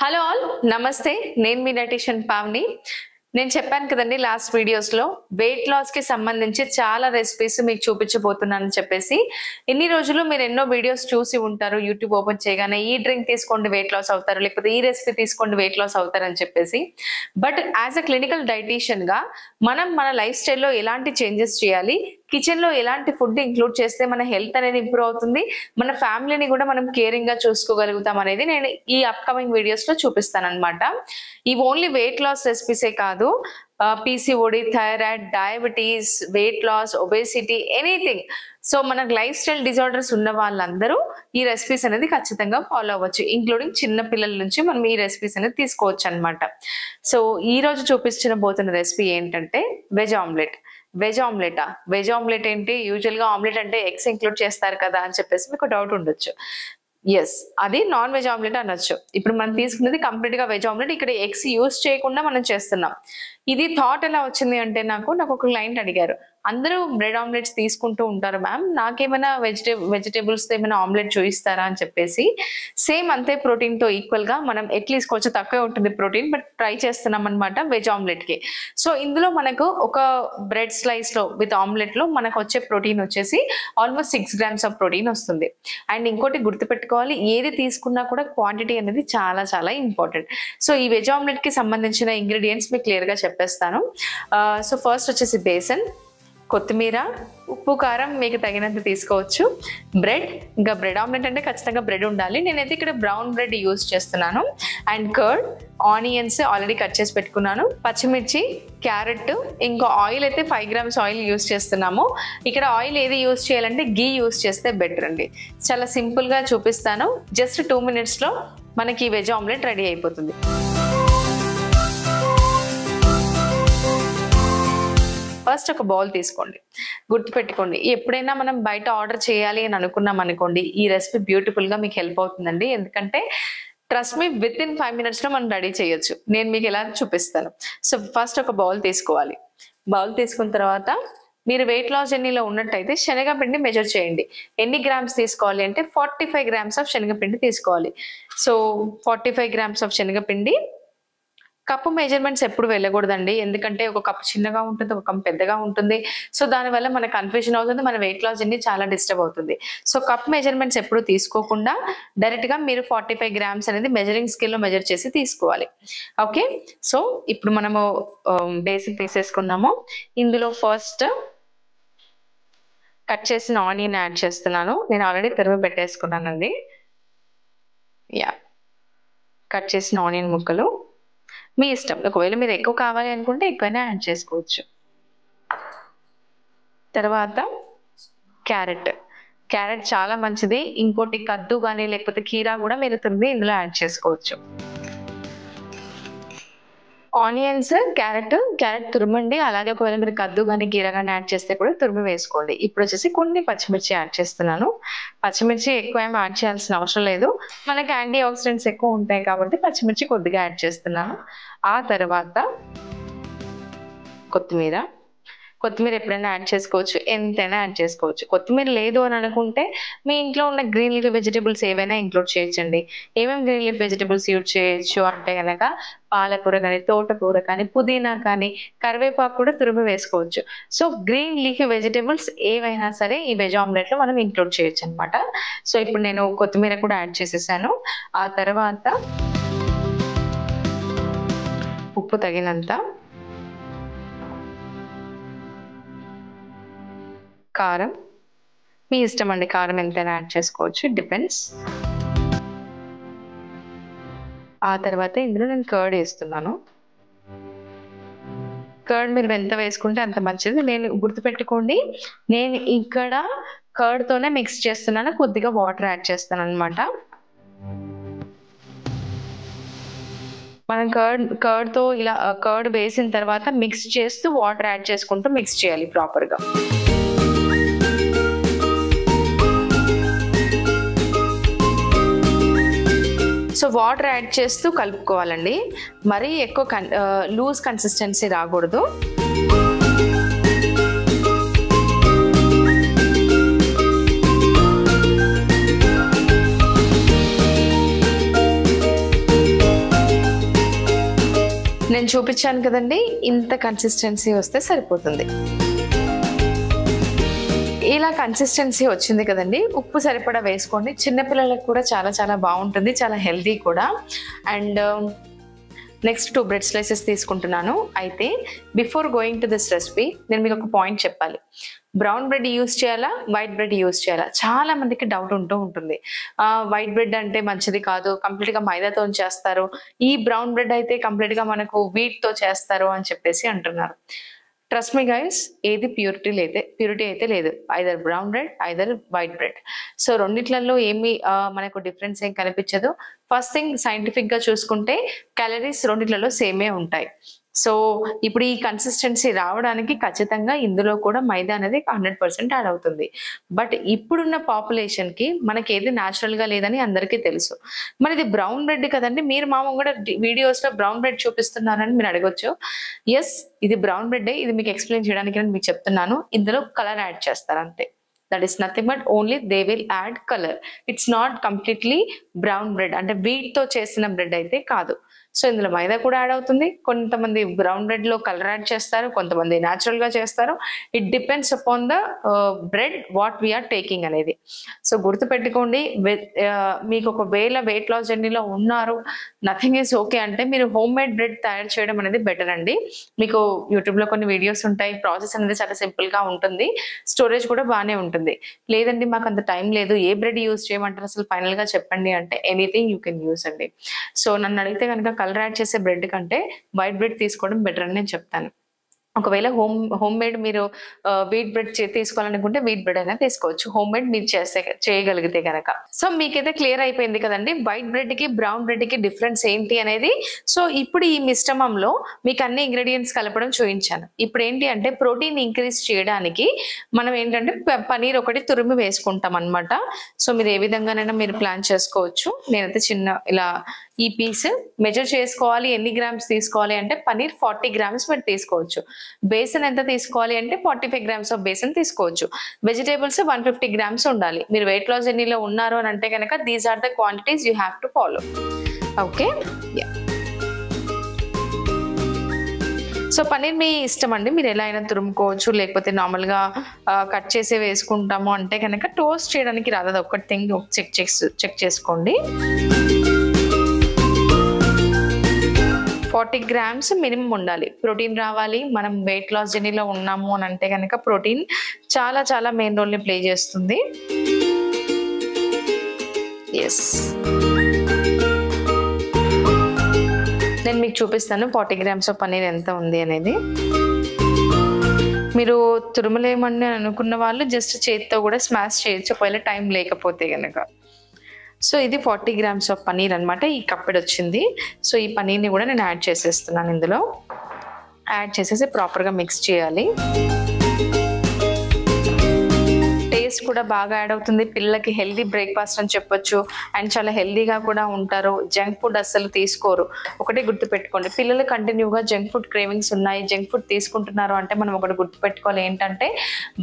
Hello all, నమస్తే. నేను మీ dietitian Pavani. నేను చెప్పాను కదండి లాస్ట్ వీడియోస్ లో వెయిట్ లాస్ కి సంబంధించి చాలా రెసిపీస్ మీకు చూపించబోతున్నానని చెప్పేసి. ఇన్ని రోజులు మీరు ఎన్నో వీడియోస్ చూసి ఉంటారు. యూట్యూబ్ ఓపెన్ చేయగానే ఈ డ్రింక్ తీసుకోండి వెయిట్ లాస్ అవుతారు, లేకపోతే ఈ రెసిపీ తీసుకోండి వెయిట్ లాస్ అవుతారు అని చెప్పేసి. But as a clinical dietitian గా మనం మన లైఫ్ స్టైల్లో ఎలాంటి చేంజెస్ చేయాలి, కిచెన్ లో ఎలాంటి ఫుడ్ ఇంక్లూడ్ చేస్తే మన హెల్త్ అనేది ఇంప్రూవ్ అవుతుంది, మన ఫ్యామిలీని కూడా మనం కేరింగ్ గా చూసుకోగలుగుతాం అనేది నేను ఈ అప్కమింగ్ వీడియోస్ లో చూపిస్తాను అనమాట. ఇవి ఓన్లీ వెయిట్ లాస్ రెసిపీసే కాదు, PCOD, thyroid, diabetes, weight loss, obesity, anything. So మనకు లైఫ్ స్టైల్ డిజార్డర్స్ ఉన్న వాళ్ళందరూ ఈ రెసిపీస్ అనేది ఖచ్చితంగా ఫాలో అవ్వచ్చు. ఇంక్లూడింగ్ చిన్న పిల్లల నుంచి మనం ఈ రెసిపీస్ అనేది తీసుకోవచ్చు అనమాట. సో ఈ రోజు చూపించబోతున్న రెసిపీ ఏంటంటే వెజ్ ఆమ్లెట్. వెజ్ ఆమ్లెట్ ఏంటి? యూజువల్ గా ఆమ్లెట్ అంటే ఎగ్స్ ఇంక్లూడ్ చేస్తారు కదా అని చెప్పేసి మీకు డౌట్ ఉండొచ్చు. ఎస్, అది నాన్ వెజ్ ఆమ్లెట్ అనొచ్చు. ఇప్పుడు మనం తీసుకున్నది కంప్లీట్ గా వెజ్ ఆమ్లెట్. ఇక్కడ ఎగ్స్ యూజ్ చేయకుండా మనం చేస్తున్నాం. ఇది థాట్ ఎలా వచ్చింది అంటే నాకు ఒక క్లయింట్ అడిగారు, అందరూ బ్రెడ్ ఆమ్లెట్స్ తీసుకుంటూ ఉంటారు మ్యామ్, నాకేమైనా వెజిటేబుల్స్ ఏమైనా ఆమ్లెట్ చూపిస్తారా అని చెప్పేసి. సేమ్ అంతే ప్రోటీన్ తో ఈక్వల్ గా మనం ఎట్లీస్ట్ కొంచెం తక్కువే ఉంటుంది ప్రోటీన్, బట్ ట్రై చేస్తున్నాం అనమాట వెజ్ ఆమ్లెట్ కి. సో ఇందులో మనకు ఒక బ్రెడ్ స్లైస్ లో విత్ ఆమ్లెట్ లో మనకు వచ్చే ప్రోటీన్ వచ్చేసి ఆల్మోస్ట్ 6 grams ఆఫ్ ప్రోటీన్ వస్తుంది. అండ్ ఇంకోటి గుర్తుపెట్టుకోవాలి, ఏది తీసుకున్నా కూడా క్వాంటిటీ అనేది చాలా చాలా ఇంపార్టెంట్. సో ఈ వెజ్ ఆమ్లెట్ కి సంబంధించిన ఇంగ్రీడియంట్స్ మీకు క్లియర్ గా చెప్పేస్తాను. సో ఫస్ట్ వచ్చేసి బేసన్, కొత్తిమీర, ఉప్పు, కారం మీకు తగినంత తీసుకోవచ్చు, బ్రెడ్. ఇంకా బ్రెడ్ ఆమ్లెట్ అంటే ఖచ్చితంగా బ్రెడ్ ఉండాలి. నేనైతే ఇక్కడ బ్రౌన్ బ్రెడ్ యూజ్ చేస్తున్నాను. And curd, onions already cut చేసి పెట్టుకున్నాను, పచ్చిమిర్చి, క్యారెట్, ఇంకా ఆయిల్ అయితే 5 grams ఆయిల్ యూజ్ చేస్తున్నాము. ఇక్కడ ఆయిల్ ఏది యూజ్ చేయాలంటే గీ యూజ్ చేస్తే బెటర్ అండి. చాలా సింపుల్గా చూపిస్తాను. జస్ట్ 2 minutesలో మనకి వెజ్ ఆమ్లెట్ రెడీ అయిపోతుంది. ఫస్ట్ ఒక బౌల్ తీసుకోండి. గుర్తుపెట్టుకోండి, ఎప్పుడైనా మనం బయట ఆర్డర్ చేయాలి అని అనుకున్నాం అనుకోండి, ఈ రెసిపీ బ్యూటిఫుల్ గా మీకు హెల్ప్ అవుతుందండి. ఎందుకంటే trust me, with in 5 minutes లో మనం రెడీ చేయొచ్చు. నేను మీకు ఎలా చూపిస్తాను. సో ఫస్ట్ ఒక బౌల్ తీసుకోవాలి. బౌల్ తీసుకున్న తర్వాత మీరు వెయిట్ లాస్ జర్నీలో ఉన్నట్టయితే శనగపిండి మెజర్ చేయండి. ఎన్ని గ్రామ్స్ తీసుకోవాలి అంటే 45 grams ఆఫ్ శనగపిండి తీసుకోవాలి. సో 45 grams ఆఫ్ శనగపిండి. కప్పు మెజర్మెంట్స్ ఎప్పుడు వెళ్ళకూడదండి, ఎందుకంటే ఒక కప్పు చిన్నగా ఉంటుంది, ఒక కప్పు పెద్దగా ఉంటుంది. సో దానివల్ల మనకు కన్ఫ్యూజన్ అవుతుంది, మన వెయిట్ లాస్ జర్నీ చాలా డిస్టర్బ్ అవుతుంది. సో కప్ మెజర్మెంట్స్ ఎప్పుడు తీసుకోకుండా డైరెక్ట్ గా మీరు 45 grams అనేది మెజరింగ్ స్కేల్లో మెజర్ చేసి తీసుకోవాలి. ఓకే, సో ఇప్పుడు మనము బేసిక్ తీసేసుకున్నాము. ఇందులో ఫస్ట్ కట్ చేసిన ఆనియన్ యాడ్ చేస్తున్నాను. నేను ఆల్రెడీ తరిమి పెట్టేసుకున్నానండి. యా, కట్ చేసిన ఆనియన్ ముక్కలు మీ ఇష్టం. ఒకవేళ మీరు ఎక్కువ కావాలి అనుకుంటే ఎక్కువైనా యాడ్ చేసుకోవచ్చు. తర్వాత క్యారెట్ చాలా మంచిది. ఇంకోటి కద్దు కానీ లేకపోతే కీరా కూడా మీరు తురిమి ఇందులో యాడ్ చేసుకోవచ్చు. ఆనియన్స్, క్యారెట్ తురమండి. అలాగే ఒకవేళ మీరు కద్దు కానీ కీరా కానీ యాడ్ చేస్తే కూడా తురిమి వేసుకోండి. ఇప్పుడు వచ్చేసి కొన్ని పచ్చిమిర్చి యాడ్ చేస్తున్నాను. పచ్చిమిర్చి ఎక్కువ ఏమి యాడ్ చేయాల్సిన అవసరం లేదు, మనకి యాంటీ ఆక్సిడెంట్స్ ఎక్కువ ఉంటాయి కాబట్టి పచ్చిమిర్చి కొద్దిగా యాడ్ చేస్తున్నాను. ఆ తర్వాత కొత్తిమీర ఎప్పుడైనా యాడ్ చేసుకోవచ్చు, ఎంతైనా యాడ్ చేసుకోవచ్చు. కొత్తిమీర లేదు అని అనుకుంటే మీ ఇంట్లో ఉన్న గ్రీన్ లీఫ్ వెజిటేబుల్స్ ఏవైనా ఇంక్లూడ్ చేయొచ్చండి. ఏమేమి గ్రీన్ లీఫ్ వెజిటేబుల్స్ యూజ్ చేయొచ్చు అంటే కనుక పాలకూర కానీ, తోటకూర కానీ, పుదీనా కానీ, కరివేపాకు కూడా తురిమి వేసుకోవచ్చు. సో గ్రీన్ లీఫ్ వెజిటేబుల్స్ ఏవైనా సరే ఈ వెజ్ ఆమ్లెట్లో మనం ఇంక్లూడ్ చేయొచ్చు అనమాట. సో ఇప్పుడు నేను కొత్తిమీర కూడా యాడ్ చేసేసాను. ఆ తర్వాత ఉప్పు తగినంత, కారం మీ ఇష్టం అండి, కారం ఎంతైనా యాడ్ చేసుకోవచ్చు, డిపెండ్స్. ఆ తర్వాత ఇందులో నేను కర్డ్ వేస్తున్నాను. కర్డ్ మీరు ఎంత వేసుకుంటే అంత మంచిది. నేను గుర్తుపెట్టుకోండి, నేను ఇక్కడ కర్డ్తోనే మిక్స్ చేస్తున్నాను, కొద్దిగా వాటర్ యాడ్ చేస్తాను అనమాట. మనం కర్డ్తో ఇలా కర్డ్ వేసిన తర్వాత మిక్స్ చేస్తూ వాటర్ యాడ్ చేసుకుంటూ మిక్స్ చేయాలి ప్రాపర్గా. సో వాటర్ యాడ్ చేస్తూ కలుపుకోవాలండి. మరీ ఎక్కువ లూజ్ కన్సిస్టెన్సీ రాకూడదు. నేను చూపించాను కదండి, ఇంత కన్సిస్టెన్సీ వస్తే సరిపోతుంది. ఇలా కన్సిస్టెన్సీ వచ్చింది కదండి, ఉప్పు సరిపడా వేసుకోండి. చిన్నపిల్లలకు కూడా చాలా చాలా బాగుంటుంది, చాలా హెల్దీ కూడా. అండ్ నెక్స్ట్ 2 బ్రెడ్ స్లైసెస్ తీసుకుంటున్నాను. అయితే before going to this recipe నేను మీకు ఒక పాయింట్ చెప్పాలి. బ్రౌన్ బ్రెడ్ యూస్ చేయాలా, వైట్ బ్రెడ్ యూస్ చేయాలా, చాలా మందికి డౌట్ ఉంటుంది. వైట్ బ్రెడ్ అంటే మంచిది కాదు, కంప్లీట్గా మైదాతో చేస్తారు, ఈ బ్రౌన్ బ్రెడ్ అయితే కంప్లీట్గా మనకు వీట్తో చేస్తారు అని చెప్పేసి అంటున్నారు. ట్రస్ట్ మీ గైస్, ఏది ప్యూరిటీ అయితే లేదు. Either brown bread, either white bread. So రెండిట్లలో ఏమి మనకు డిఫరెన్స్ ఏం కనిపించదు. ఫస్ట్ థింగ్, సైంటిఫిక్ గా చూసుకుంటే క్యాలరీస్ రెండిట్లలో సేమే ఉంటాయి. సో ఇప్పుడు ఈ కన్సిస్టెన్సీ రావడానికి ఖచ్చితంగా ఇందులో కూడా మైదా అనేది 100% యాడ్ అవుతుంది. బట్ ఇప్పుడున్న పాపులేషన్ కి మనకి ఏది న్యాచురల్ గా లేదని అందరికీ తెలుసు. మరి ఇది బ్రౌన్ బ్రెడ్ కదండి, మీరు మామూలు కూడా వీడియోస్ లో బ్రౌన్ బ్రెడ్ చూపిస్తున్నారని మీరు అడగొచ్చు. ఎస్, ఇది బ్రౌన్ బ్రెడ్. ఇది మీకు ఎక్స్ప్లెయిన్ చేయడానికి నేను మీకు చెప్తున్నాను. ఇందులో కలర్ యాడ్ చేస్తారు అంతే. That is nothing but only they will add colour. It's not completely brown bread, అంటే వీట్ తో చేసిన బ్రెడ్ అయితే కాదు. సో ఇందులో మైదా కూడా యాడ్ అవుతుంది. కొంతమంది బ్రౌన్ బ్రెడ్ లో కలర్ యాడ్ చేస్తారు, కొంతమంది న్యాచురల్ గా చేస్తారు. It depends upon the bread what we're taking అనేది. సో గుర్తుపెట్టుకోండి, మీకు ఒకవేళ వెయిట్ లాస్ జర్నీలో ఉన్నారు, నథింగ్ ఈజ్ ఓకే అంటే మీరు హోమ్ మేడ్ బ్రెడ్ తయారు చేయడం అనేది బెటర్ అండి. మీకు యూట్యూబ్ లో కొన్ని వీడియోస్ ఉంటాయి, ప్రాసెస్ అనేది చాలా సింపుల్ గా ఉంటుంది, స్టోరేజ్ కూడా బాగానే ఉంటుంది. లేదండి మాకు అంత టైం లేదు, ఏ బ్రెడ్ యూస్ చేయమంటారు అసలు ఫైనల్ గా చెప్పండి అంటే ఎనీథింగ్ యూ కెన్ యూస్ అండి. సో నన్ను అడిగితే కనుక కలర్ యాడ్ చేసే బ్రెడ్ కంటే వైట్ బ్రెడ్ తీసుకోవడం బెటర్ అని నేను చెప్తాను. ఒకవేళ హోమ్ మేడ్ మీరు వీట్ బ్రెడ్ తీసుకోవాలనుకుంటే వీట్ బ్రెడ్ అయినా తీసుకోవచ్చు, హోమ్ మేడ్ మీరు చేయగలిగితే కనుక. సో మీకైతే క్లియర్ అయిపోయింది కదండి వైట్ బ్రెడ్ కి బ్రౌన్ బ్రెడ్ కి డిఫరెన్స్ ఏంటి అనేది. సో ఇప్పుడు ఈ మిశ్రమంలో మీకు అన్ని ఇంగ్రీడియంట్స్ కలపడం చూపించాను. ఇప్పుడు ఏంటి అంటే ప్రోటీన్ ఇంక్రీజ్ చేయడానికి మనం ఏంటంటే పనీర్ ఒకటి తురిమి వేసుకుంటాం అనమాట. సో మీరు ఏ విధంగానైనా మీరు ప్లాన్ చేసుకోవచ్చు. నేనైతే చిన్న ఇలా ఈ పీస్ మెజర్ చేసుకోవాలి, ఎన్ని గ్రామ్స్ తీసుకోవాలి అంటే పనీర్ 40 గ్రామ్స్ మీరు తీసుకోవచ్చు. బేసన్ ఎంత తీసుకోవాలి అంటే 45 గ్రామ్స్ ఆఫ్ బేసన్ తీసుకోవచ్చు. వెజిటేబుల్స్ 150 గ్రామ్స్ ఉండాలి. మీరు వెయిట్ లాస్ జర్నీలో ఉన్నారు అని అంటే కనుక these are the quantities you have to follow. Okay, so paneer మీ ఇష్టం అండి, మీరు ఎలా అయినా తురుముకోవచ్చు, లేకపోతే నార్మల్గా కట్ చేసి వేసుకుంటాము అంటే కనుక టోస్ట్ చేయడానికి రాదు. అది ఒక్కటి థింగ్ చెక్ చేసుకోండి. 40 గ్రామ్స్ మినిమం ఉండాలి, ప్రోటీన్ రావాలి. మనం వెయిట్ లాస్ జర్నీలో ఉన్నాము అని అంటే కనుక ప్రోటీన్ చాలా చాలా మెయిన్ రోల్ని ప్లే చేస్తుంది. ఎస్, నేను మీకు చూపిస్తాను 40 గ్రామ్స్ ఆఫ్ పనీర్ ఎంత ఉంది అనేది. మీరు తురుమలేమని అనుకున్న వాళ్ళు జస్ట్ చేతితో కూడా స్మాష్ చేయొచ్చు ఒకవేళ టైం లేకపోతే కనుక. సో ఇది 40 గ్రామ్స్ ఆఫ్ పనీర్ అనమాట. ఈ కప్పెడ్ వచ్చింది. సో ఈ పనీర్ని కూడా నేను యాడ్ చేసేస్తున్నాను. ఇందులో యాడ్ చేసేసి ప్రాపర్గా మిక్స్ చేయాలి. టేస్ట్ కూడా బాగా యాడ్ అవుతుంది. పిల్లలకి హెల్దీ బ్రేక్ఫాస్ట్ అని చెప్పొచ్చు, అండ్ చాలా హెల్దీగా కూడా ఉంటారు. జంక్ ఫుడ్ అస్సలు తీసుకోరు. ఒకటే గుర్తుపెట్టుకోండి, పిల్లలు కంటిన్యూగా జంక్ ఫుడ్ క్రేవింగ్స్ ఉన్నాయి, జంక్ ఫుడ్ తీసుకుంటున్నారు అంటే మనం ఒకటి గుర్తుపెట్టుకోవాలి ఏంటంటే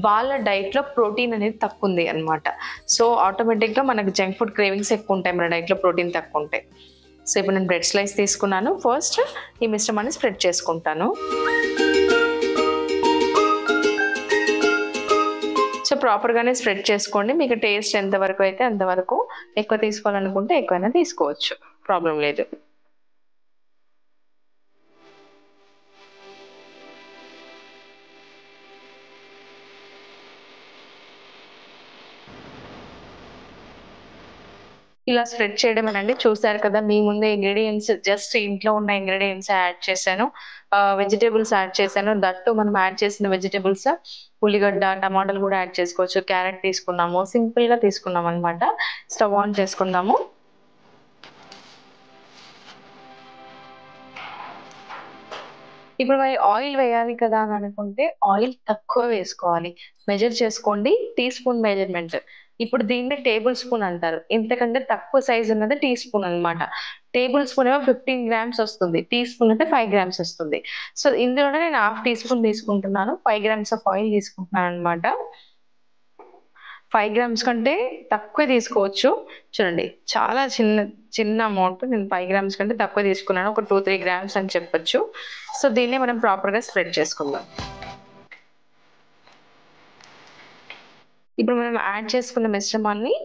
వాళ్ళ డైట్లో ప్రోటీన్ అనేది తక్కువ ఉంది అనమాట. సో ఆటోమేటిక్గా మనకు జంక్ ఫుడ్ క్రేవింగ్స్ ఎక్కువ ఉంటాయి మన డైట్లో ప్రోటీన్ తక్కువ ఉంటాయి. సో ఇప్పుడు నేను బ్రెడ్ స్లైస్ తీసుకున్నాను. ఫస్ట్ ఈ మిశ్రమాన్ని స్ప్రెడ్ చేసుకుంటాను. సో ప్రాపర్గానే స్ప్రెడ్ చేసుకోండి. మీకు టేస్ట్ ఎంతవరకు అయితే అంతవరకు, ఎక్కువ తీసుకోవాలనుకుంటే ఎక్కువైనా తీసుకోవచ్చు, ప్రాబ్లం లేదు. ఇలా స్ప్రెడ్ చేయడమేనండి. చూసారు కదా మీ ముందే ఇంగ్రీడియంట్స్, జస్ట్ ఇంట్లో ఉన్న ఇంగ్రీడియంట్స్ యాడ్ చేశాను, వెజిటేబుల్స్ యాడ్ చేశాను. దట్టు మనం యాడ్ చేసిన వెజిటేబుల్స్ ఉల్లిగడ్డ, టమాటాలు కూడా యాడ్ చేసుకోవచ్చు. క్యారెట్ తీసుకున్నాము, సింపుల్ గా తీసుకున్నాం అనమాట. స్టవ్ ఆన్ చేసుకుందాము. ఇప్పుడు మరి ఆయిల్ వేయాలి కదా అని అనుకుంటే ఆయిల్ తక్కువ వేసుకోవాలి. మెజర్ చేసుకోండి, టీ స్పూన్ మెజర్మెంట్. ఇప్పుడు దీన్ని టేబుల్ స్పూన్ అంటారు. ఇంతకంటే తక్కువ సైజ్ ఉన్నది టీ స్పూన్ అనమాట. టేబుల్ స్పూన్ ఏమో 15 గ్రామ్స్ వస్తుంది, టీ స్పూన్ అంటే 5 గ్రామ్స్ వస్తుంది. సో ఇందులోనే నేను 1/2 టీ స్పూన్ తీసుకుంటున్నాను, 5 గ్రామ్స్ ఆఫ్ ఆయిల్ తీసుకుంటున్నాను అనమాట. 5 గ్రామ్స్ కంటే తక్కువ తీసుకోవచ్చు. చూడండి చాలా చిన్న అమౌంట్. నేను 5 గ్రామ్స్ కంటే తక్కువ తీసుకున్నాను. ఒక 2-3 గ్రామ్స్ అని చెప్పొచ్చు. సో దీన్ని మనం ప్రాపర్గా స్ప్రెడ్ చేసుకుందాం. ఇప్పుడు మనం యాడ్ చేసుకున్న మిశ్రమాన్ని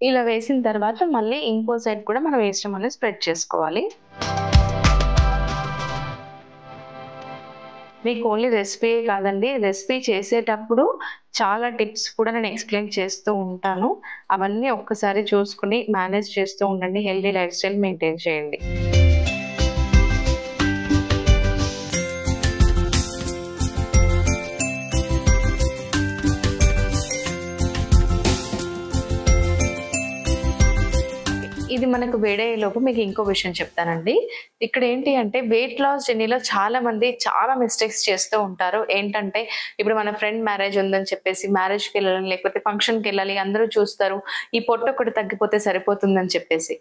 ఇలా వేసిన తర్వాత మళ్ళీ ఇంకో సైడ్ కూడా మనం మిశ్రమాన్ని స్ప్రెడ్ చేసుకోవాలి. మీకు ఓన్లీ రెసిపీ కాదండి, రెసిపీ చేసేటప్పుడు చాలా టిప్స్ కూడా నేను ఎక్స్ప్లెయిన్ చేస్తూ ఉంటాను. అవన్నీ ఒక్కసారి చూసుకుని మేనేజ్ చేస్తూ ఉండండి. హెల్దీ లైఫ్ స్టైల్ మెయింటైన్ చేయండి. ఇది మనకు వేడయ్యేలోపు మీకు ఇంకో విషయం చెప్తానండి. ఇక్కడ ఏంటి అంటే వెయిట్ లాస్ జర్నీలో చాలా మంది చాలా మిస్టేక్స్ చేస్తూ ఉంటారు. ఏంటంటే ఇప్పుడు మన ఫ్రెండ్ మ్యారేజ్ ఉందని చెప్పేసి మ్యారేజ్కి వెళ్ళాలి, లేకపోతే ఫంక్షన్కి వెళ్ళాలి, అందరూ చూస్తారు ఈ పొట్ట ఒకటి తగ్గిపోతే సరిపోతుందని చెప్పేసి.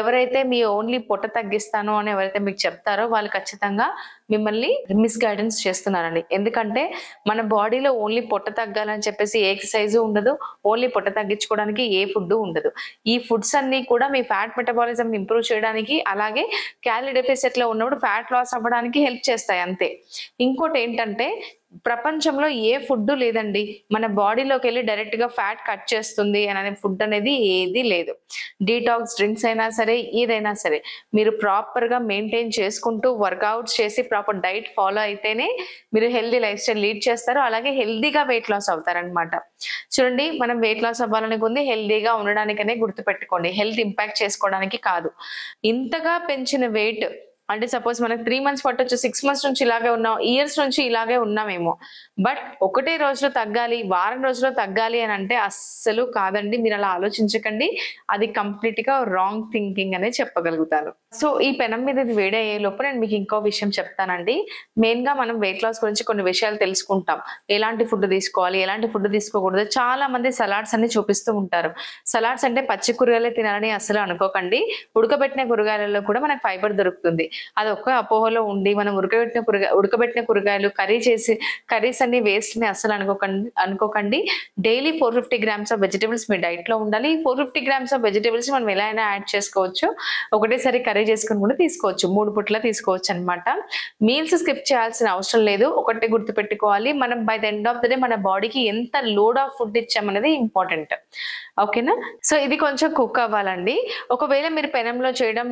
ఎవరైతే మీ ఓన్లీ పొట్ట తగ్గిస్తాను అని ఎవరైతే మీకు చెప్తారో వాళ్ళు ఖచ్చితంగా మిమ్మల్ని మిస్గైడెన్స్ చేస్తున్నారండి. ఎందుకంటే మన బాడీలో ఓన్లీ పొట్ట తగ్గాలని చెప్పేసి ఏ ఎక్సర్సైజ్ ఉండదు, ఓన్లీ పొట్ట తగ్గించుకోవడానికి ఏ ఫుడ్ ఉండదు. ఈ ఫుడ్స్ అన్ని కూడా మీ ఫ్యాట్ మెటబాలిజం ఇంప్రూవ్ చేయడానికి, అలాగే క్యాలరీ డెఫిసిట్ లో ఉన్నప్పుడు ఫ్యాట్ లాస్ అవ్వడానికి హెల్ప్ చేస్తాయి అంతే. ఇంకోటి ఏంటంటే ప్రపంచంలో ఏ ఫుడ్ లేదండి మన బాడీలోకి వెళ్ళి డైరెక్ట్ గా ఫ్యాట్ కట్ చేస్తుంది అనే ఫుడ్ అనేది ఏది లేదు. డీటాక్స్ డ్రింక్స్ అయినా సరే, ఏదైనా సరే మీరు ప్రాపర్ గా మెయింటైన్ చేసుకుంటూ వర్కౌట్స్ చేసి ప్రాపర్ డైట్ ఫాలో అయితేనే మీరు హెల్దీ లైఫ్ స్టైల్ లీడ్ చేస్తారు. అలాగే హెల్దీగా వెయిట్ లాస్ అవుతారనమాట. చూడండి, మనం వెయిట్ లాస్ అవ్వాలనుకుంది హెల్దీగా ఉండడానికనే గుర్తుపెట్టుకోండి, హెల్త్ ఇంపాక్ట్ చేసుకోవడానికి కాదు. ఇంతగా పెంచిన వెయిట్ అంటే సపోజ్ మనకు 3 మంత్స్ పట్టొచ్చు, 6 మంత్స్ నుంచి ఇలాగే ఉన్నాం, ఇయర్స్ నుంచి ఇలాగే ఉన్నామేమో. బట్ ఒకటే రోజులో తగ్గాలి, వారం రోజుల్లో తగ్గాలి అని అంటే అస్సలు కాదండి. మీరు అలా ఆలోచించకండి, అది కంప్లీట్ గా రాంగ్ థింకింగ్ అనే చెప్పగలుగుతాను. సో ఈ పెనం మీద ఇది వేడి అయ్యే లోపు నేను మీకు ఇంకో విషయం చెప్తానండి. మెయిన్ గా మనం వెయిట్ లాస్ గురించి కొన్ని విషయాలు తెలుసుకుంటాం. ఎలాంటి ఫుడ్ తీసుకోవాలి, ఎలాంటి ఫుడ్ తీసుకోకూడదు. చాలా మంది సలాడ్స్ అన్ని చూపిస్తూ ఉంటారు. సలాడ్స్ అంటే పచ్చి కూరగాయలే తినాలని అసలు అనుకోకండి. ఉడకబెట్టిన కూరగాయలలో కూడా మనకు ఫైబర్ దొరుకుతుంది. అది ఒక్క అపోహలో ఉండి మనం ఉడకబెట్టిన కూరగాయలు కర్రీస్ అన్ని వేస్ట్ ని అసలు అనుకోకండి. Daily 450 grams of vegetables me diet లో ఉండాలి. 450 గ్రామ్స్ ఆఫ్ వెజిటేబుల్స్ మనం ఎలా అయినా యాడ్ చేసుకోవచ్చు. ఒకటేసారి కర్రీ చేసుకుని కూడా తీసుకోవచ్చు, 3 పూట్ల తీసుకోవచ్చు అనమాట. మీల్స్ స్కిప్ చేయాల్సిన అవసరం లేదు. ఒకటి గుర్తుపెట్టుకోవాలి, మనం by the end of the day మన బాడీకి ఎంత లోడ్ ఆఫ్ ఫుడ్ ఇచ్చామనేది ఇంపార్టెంట్. ఓకేనా? సో ఇది కొంచెం కుక్ అవ్వాలండి. ఒకవేళ మీరు పెనంలో చేయడం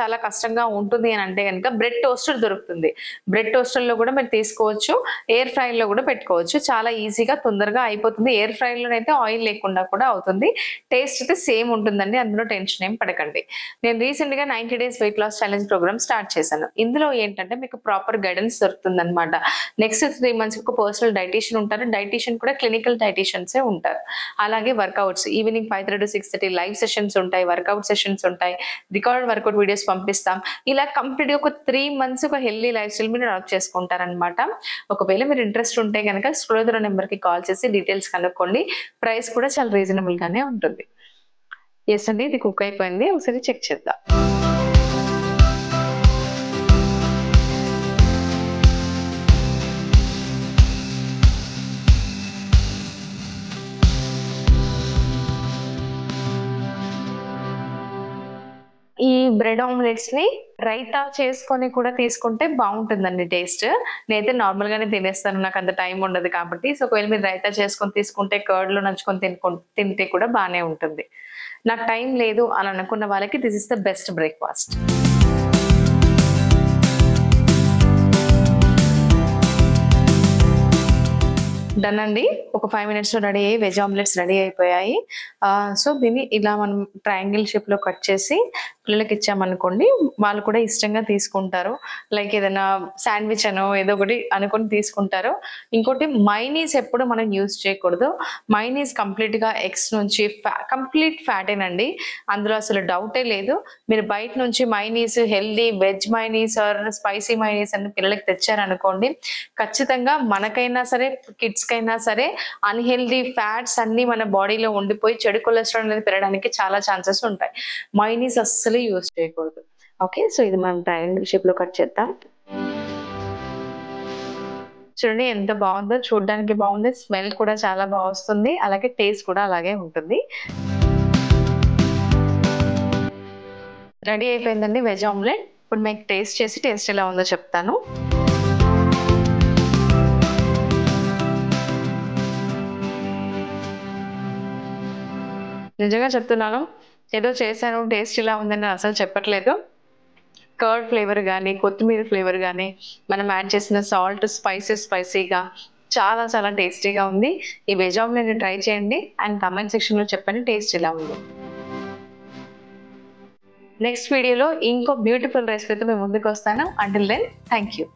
చాలా కష్టంగా ఉంటుంది అని అంటే కనుక బ్రెడ్ టోస్టర్ దొరుకుతుంది. బ్రెడ్ టోస్టర్ లో కూడా మీరు తీసుకోవచ్చు, ఎయిర్ ఫ్రై లో కూడా పెట్టుకోవచ్చు. చాలా ఈజీగా తొందరగా అయిపోతుంది. ఎయిర్ ఫ్రై లో అయితే ఆయిల్ లేకుండా కూడా అవుతుంది. టేస్ట్ అయితే సేమ్ ఉంటుందండి, అందులో టెన్షన్ ఏం పడకండి. నేను రీసెంట్ గా 90 days weight loss challenge programme start చేశాను. ఇందులో ఏంటంటే మీకు ప్రాపర్ గైడెన్స్ దొరుకుతుంది అనమాట. నెక్స్ట్ 3 months ఒక పర్సనల్ డైటీషియన్ ఉంటారు. డైటీషియన్ కూడా క్లినికల్ డైటీషియన్సే ఉంటారు. అలాగే workouts evening 5:30 to 6:30 live sessions ఉంటాయి, వర్కౌట్ సెషన్స్ ఉంటాయి, రికార్డ్ వర్కౌట్ వీడియోస్ పంపిస్తాం. ఇలా కంప్లీట్ గా ఒక 3 months ఒక హెల్దీ లైఫ్ స్టైల్ మీరు అడాప్ట్ చేసుకుంటారనమాట. ఒకవేళ మీరు ఇంట్రెస్ట్ ఉంటే కనుక స్క్రోల్ నెంబర్ కి కాల్ చేసి డీటెయిల్స్ కనుక్కోండి. ప్రైస్ కూడా చాలా రీజనబుల్ గానే ఉంటుంది. ఎస్ అండి, ఇది కుక్ అయిపోయింది. ఒకసారి చెక్ చేద్దాం. ఈ బ్రెడ్ ఆమ్లెట్స్ ని రైతా చేసుకొని కూడా తీసుకుంటే బాగుంటుందండి టేస్ట్. నేనైతే నార్మల్ గానే తినేస్తాను, నాకు అంత టైం ఉండదు కాబట్టి. సో ఒకవేళ మీరు రైతా చేసుకొని తీసుకుంటే కర్డ్ లో నంచుకొని తింటే కూడా బాగానే ఉంటుంది. నాకు టైం లేదు అని అనుకున్న వాళ్ళకి this is the best breakfast. Done అండి. ఒక 5 minutes లో రెడీ అయ్యి వెజ్ ఆమ్లెట్స్ రెడీ అయిపోయాయి. సో దీన్ని ఇలా మనం ట్రయాంగిల్ షేప్ లో కట్ చేసి పిల్లలకి ఇచ్చామనుకోండి వాళ్ళు కూడా ఇష్టంగా తీసుకుంటారు. లైక్ ఏదైనా శాండ్విచ్ అనో ఏదో ఒకటి అనుకొని తీసుకుంటారు. ఇంకోటి మైనీస్ ఎప్పుడు మనం యూజ్ చేయకూడదు. మైనీస్ కంప్లీట్‌గా ఎగ్స్ నుంచి కంప్లీట్ ఫ్యాటేనండి. అందులో అసలు డౌటే లేదు. మీరు బయట నుంచి mayonnaise healthy veg mayonnaise or spicy mayonnaise అని పిల్లలకి తెచ్చారనుకోండి, ఖచ్చితంగా మనకైనా సరే, కిడ్స్‌కైనా సరే అన్‌హెల్తీ ఫ్యాట్స్ అన్నీ మన బాడీలో ఉండిపోయి చెడు కొలెస్ట్రాల్ అనేది పెరగడానికి చాలా ఛాన్సెస్ ఉంటాయి. మైనీస్ అస్సలు యూజ్ చేయకూడదు. ఓకే. సో ఇది మనం ట్రయాంగిల్ షేప్‌లో కట్ చేద్దాం. చూడండి ఎంత బావుందో, చూడ్డానికి బావుంది. స్మెల్ కూడా చాలా బా వస్తుంది. అలాగే టేస్ట్ కూడా అలాగే ఉంటుంది. రెడీ అయిపోయిందండి వెజ్ ఆమ్లెట్. ఇప్పుడు మీకు టేస్ట్ చేసి టేస్ట్ ఎలా ఉందో చెప్తాను. నిజంగా చెప్తున్నాను. ఏదో చేశాను టేస్ట్ ఇలా ఉందని అసలు చెప్పట్లేదు. కర్డ్ ఫ్లేవర్ గానీ, కొత్తిమీర ఫ్లేవర్ గానీ, మనం యాడ్ చేసిన సాల్ట్, స్పైసీగా చాలా చాలా టేస్టీగా ఉంది. ఈ వెజ్ ఆమ్లెట్‌ని ట్రై చేయండి అండ్ కామెంట్ సెక్షన్‌లో చెప్పండి టేస్ట్ ఎలా ఉందో. నెక్స్ట్ వీడియోలో ఇంకో బ్యూటిఫుల్ రెసిపీతో మీ ముందుకొస్తాను. Until then thank you.